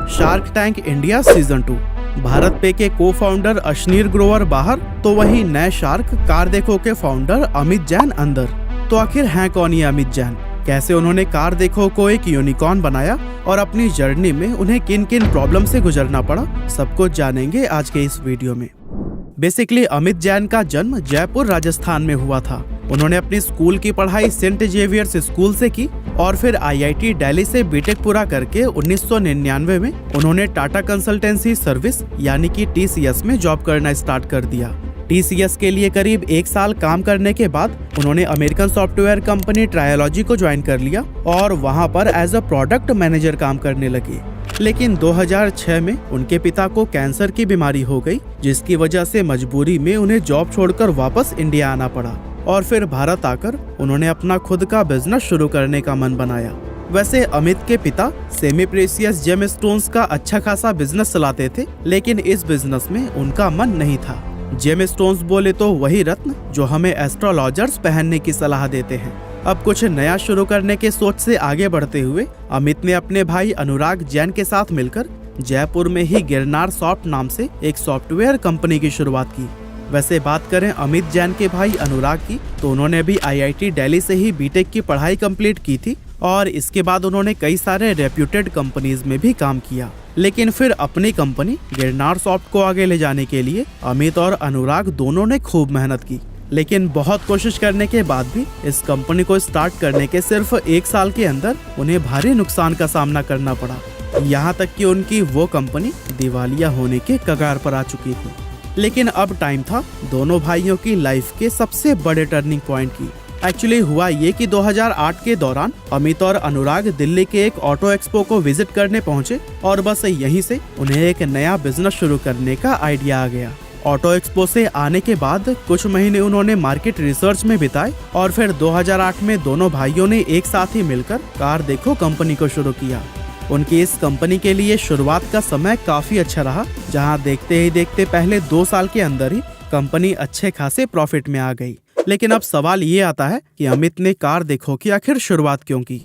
Shark tank India season 2। Bharat पे के को फाउंडर अश्नीर ग्रोवर बाहर तो वही नए शार्क कार देखो के फाउंडर अमित जैन अंदर। तो आखिर हैं कौन ये अमित जैन, कैसे उन्होंने कार देखो को एक यूनिकॉर्न बनाया और अपनी जर्नी में उन्हें किन किन प्रॉब्लम से गुजरना पड़ा, सब कुछ जानेंगे आज के इस वीडियो में। बेसिकली अमित जैन का जन्म जयपुर राजस्थान में हुआ था। उन्होंने अपनी स्कूल की पढ़ाई सेंट जेवियर्स स्कूल से की और फिर IIT दिल्ली से बीटेक पूरा करके 1999 में उन्होंने टाटा कंसल्टेंसी सर्विस यानी कि TCS में जॉब करना स्टार्ट कर दिया। TCS के लिए करीब 1 साल काम करने के बाद उन्होंने अमेरिकन सॉफ्टवेयर कंपनी ट्रायोलॉजी को ज्वाइन कर लिया और वहां पर एज अ प्रोडक्ट मैनेजर काम करने लगे। लेकिन 2006 में उनके पिता को कैंसर की बीमारी हो गई, जिसकी वजह से मजबूरी में उन्हें जॉब छोड़कर वापस इंडिया आना पड़ा और फिर भारत आकर उन्होंने अपना खुद का बिजनेस शुरू करने का मन बनाया। वैसे अमित के पिता सेमी प्रेशियस जेम स्टोन्स का अच्छा खासा बिजनेस चलाते थे, लेकिन इस बिजनेस में उनका मन नहीं था। जेम स्टोन्स बोले तो वही रत्न जो हमें एस्ट्रोलॉजर्स पहनने की सलाह देते हैं। अब कुछ नया शुरू करने के सोच से आगे बढ़ते हुए अमित ने अपने भाई अनुराग जैन के साथ मिलकर जयपुर में ही गिरनार सॉफ्ट नाम से एक सॉफ्टवेयर कंपनी की शुरुआत की। वैसे बात करें अमित जैन के भाई अनुराग की, तो उन्होंने भी IIT दिल्ली से ही बीटेक की पढ़ाई कंप्लीट की थी और इसके बाद उन्होंने कई सारे रेप्यूटेड कंपनीज में भी काम किया। लेकिन फिर अपनी कंपनी गिरनार सॉफ्ट को आगे ले जाने के लिए अमित और अनुराग दोनों ने खूब मेहनत की, लेकिन बहुत कोशिश करने के बाद भी इस कंपनी को स्टार्ट करने के सिर्फ 1 साल के अंदर उन्हें भारी नुकसान का सामना करना पड़ा। यहाँ तक कि उनकी वो कंपनी दिवालिया होने के कगार पर आ चुकी थी। लेकिन अब टाइम था दोनों भाइयों की लाइफ के सबसे बड़े टर्निंग पॉइंट की। एक्चुअली हुआ ये कि 2008 के दौरान अमित और अनुराग दिल्ली के एक ऑटो एक्सपो को विजिट करने पहुंचे और बस यहीं से उन्हें एक नया बिजनेस शुरू करने का आइडिया आ गया। ऑटो एक्सपो से आने के बाद कुछ महीने उन्होंने मार्केट रिसर्च में बिताए और फिर 2008 में दोनों भाइयों ने एक साथ ही मिलकर कार देखो कंपनी को शुरू किया। उनकी इस कंपनी के लिए शुरुआत का समय काफी अच्छा रहा, जहां देखते ही देखते पहले 2 साल के अंदर ही कंपनी अच्छे खासे प्रॉफिट में आ गई। लेकिन अब सवाल ये आता है कि अमित ने कार देखो की आखिर शुरुआत क्यों की।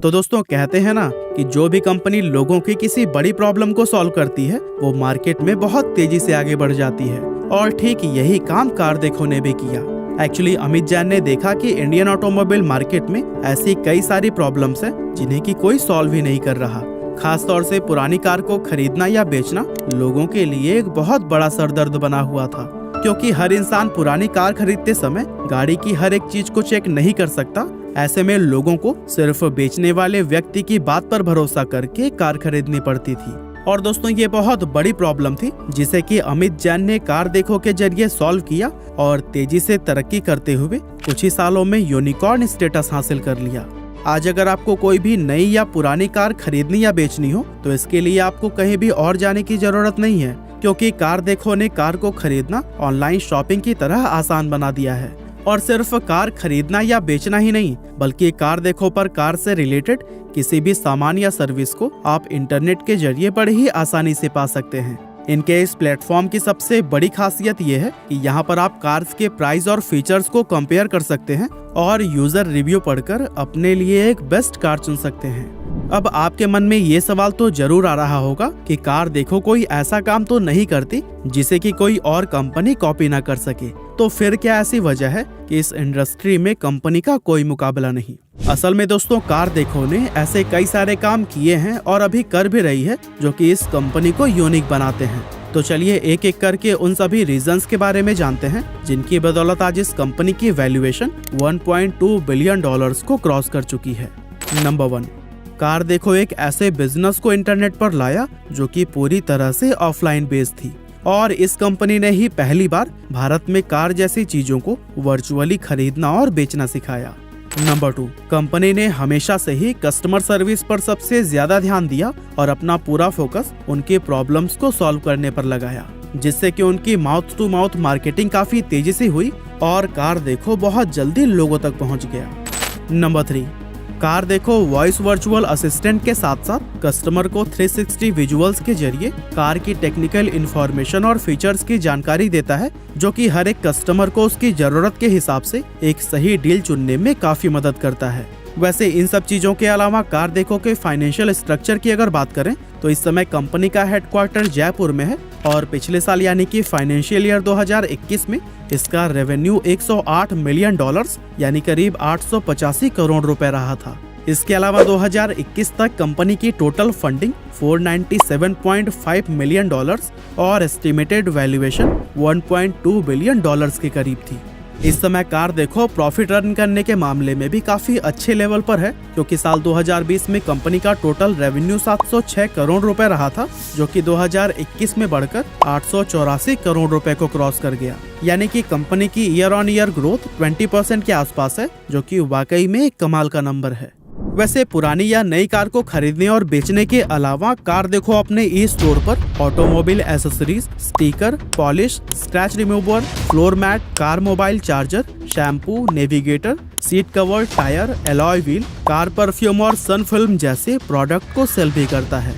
तो दोस्तों कहते हैं ना कि जो भी कंपनी लोगों की किसी बड़ी प्रॉब्लम को सॉल्व करती है वो मार्केट में बहुत तेजी से आगे बढ़ जाती है, और ठीक यही काम कार देखो ने भी किया। एक्चुअली अमित जैन ने देखा कि इंडियन ऑटोमोबाइल मार्केट में ऐसी कई सारी प्रॉब्लम्स हैं जिन्हें की कोई सॉल्व ही नहीं कर रहा। खास तौर से पुरानी कार को खरीदना या बेचना लोगों के लिए एक बहुत बड़ा सरदर्द बना हुआ था, क्योंकि हर इंसान पुरानी कार खरीदते समय गाड़ी की हर एक चीज को चेक नहीं कर सकता। ऐसे में लोगों को सिर्फ बेचने वाले व्यक्ति की बात पर भरोसा करके कार खरीदनी पड़ती थी। और दोस्तों ये बहुत बड़ी प्रॉब्लम थी जिसे कि अमित जैन ने कार देखो के जरिए सॉल्व किया और तेजी से तरक्की करते हुए कुछ ही सालों में यूनिकॉर्न स्टेटस हासिल कर लिया। आज अगर आपको कोई भी नई या पुरानी कार खरीदनी या बेचनी हो तो इसके लिए आपको कहीं भी और जाने की जरूरत नहीं है, क्योंकि कार देखो ने कार को खरीदना ऑनलाइन शॉपिंग की तरह आसान बना दिया है। और सिर्फ कार खरीदना या बेचना ही नहीं, बल्कि कार देखो पर कार से रिलेटेड किसी भी सामान या सर्विस को आप इंटरनेट के जरिए बड़े ही आसानी से पा सकते हैं। इनके इस प्लेटफॉर्म की सबसे बड़ी खासियत ये है कि यहाँ पर आप कार्स के प्राइस और फीचर्स को कंपेयर कर सकते हैं और यूजर रिव्यू पढ़कर अपने लिए एक बेस्ट कार चुन सकते हैं। अब आपके मन में ये सवाल तो जरूर आ रहा होगा कि कार देखो कोई ऐसा काम तो नहीं करती जिसे कि कोई और कंपनी कॉपी ना कर सके, तो फिर क्या ऐसी वजह है कि इस इंडस्ट्री में कंपनी का कोई मुकाबला नहीं। असल में दोस्तों कार देखो ने ऐसे कई सारे काम किए हैं और अभी कर भी रही है जो कि इस कंपनी को यूनिक बनाते हैं। तो चलिए एक एक करके उन सभी रीजंस के बारे में जानते हैं जिनकी बदौलत आज इस कंपनी की वैल्यूएशन $1.2 बिलियन को क्रॉस कर चुकी है। नंबर 1, कार देखो एक ऐसे बिजनेस को इंटरनेट पर लाया जो कि पूरी तरह से ऑफलाइन बेस्ड थी, और इस कंपनी ने ही पहली बार भारत में कार जैसी चीजों को वर्चुअली खरीदना और बेचना सिखाया। नंबर 2, कंपनी ने हमेशा से ही कस्टमर सर्विस पर सबसे ज्यादा ध्यान दिया और अपना पूरा फोकस उनके प्रॉब्लम्स को सॉल्व करने पर लगाया, जिससे कि उनकी माउथ टू माउथ मार्केटिंग काफी तेजी से हुई और कार देखो बहुत जल्दी लोगों तक पहुंच गया। नंबर 3, कार देखो वॉइस वर्चुअल असिस्टेंट के साथ साथ कस्टमर को 360 विजुअल्स के जरिए कार की टेक्निकल इंफॉर्मेशन और फीचर्स की जानकारी देता है, जो कि हर एक कस्टमर को उसकी जरूरत के हिसाब से एक सही डील चुनने में काफी मदद करता है। वैसे इन सब चीजों के अलावा कार देखो के फाइनेंशियल स्ट्रक्चर की अगर बात करें तो इस समय कंपनी का हेडक्वार्टर जयपुर में है और पिछले साल यानी कि फाइनेंशियल ईयर 2021 में इसका रेवेन्यू 108 मिलियन डॉलर्स यानी करीब 885 करोड़ रुपए रहा था। इसके अलावा 2021 तक कंपनी की टोटल फंडिंग 497.5 मिलियन डॉलर्स और एस्टिमेटेड वैल्यूएशन 1.2 बिलियन डॉलर्स के करीब थी। इस समय कार देखो प्रॉफिट अर्न करने के मामले में भी काफी अच्छे लेवल पर है, क्योंकि साल 2020 में कंपनी का टोटल रेवेन्यू 706 करोड़ रुपए रहा था, जो कि 2021 में बढ़कर 884 करोड़ रुपए को क्रॉस कर गया। यानी कि कंपनी की ईयर ऑन ईयर ग्रोथ 20% के आसपास है, जो कि वाकई में एक कमाल का नंबर है। वैसे पुरानी या नई कार को खरीदने और बेचने के अलावा कार देखो अपने ई स्टोर पर automobile accessories, sticker, polish, scratch remover, floor mat, car mobile charger, shampoo, navigator, seat cover, tyre, alloy wheel, car perfume और सन फिल्म जैसे प्रोडक्ट को सेल भी करता है।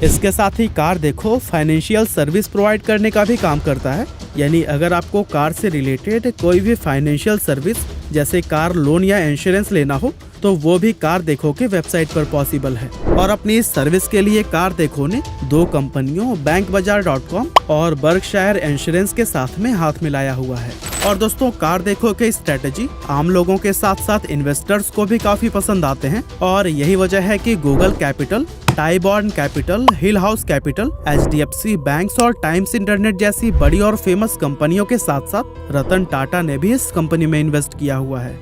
इसके साथ ही CarDekho financial service provide करने का भी काम करता है, यानी अगर आपको कार से रिलेटेड कोई भी फाइनेंशियल सर्विस जैसे कार लोन या इंश्योरेंस लेना हो तो वो भी कार देखो के वेबसाइट पर पॉसिबल है। और अपनी इस सर्विस के लिए कार देखो ने 2 कंपनियों bankbazaar.com और बर्कशायर इंश्योरेंस के साथ में हाथ मिलाया हुआ है। और दोस्तों कार देखो के स्ट्रेटेजी आम लोगों के साथ साथ इन्वेस्टर्स को भी काफी पसंद आते हैं और यही वजह है कि गूगल कैपिटल, टाइबॉर्न कैपिटल, हिल हाउस कैपिटल, HDFC बैंक्स और टाइम्स इंटरनेट जैसी बड़ी और फेमस कंपनियों के साथ साथ रतन टाटा ने भी इस कंपनी में इन्वेस्ट किया हुआ है।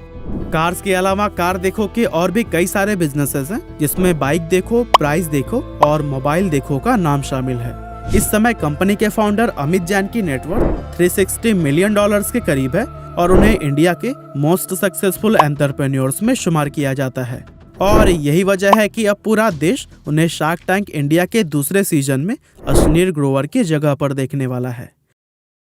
कार्स के अलावा कार देखो के और भी कई सारे बिजनेसेस हैं, जिसमें बाइक देखो, प्राइस देखो और मोबाइल देखो का नाम शामिल है। इस समय कंपनी के फाउंडर अमित जैन की नेटवर्थ 360 मिलियन डॉलर्स के करीब है और उन्हें इंडिया के मोस्ट सक्सेसफुल एंटरप्रेन्योर्स में शुमार किया जाता है। और यही वजह है कि अब पूरा देश उन्हें शार्क टैंक इंडिया के दूसरे सीजन में अश्नीर ग्रोवर की जगह पर देखने वाला है।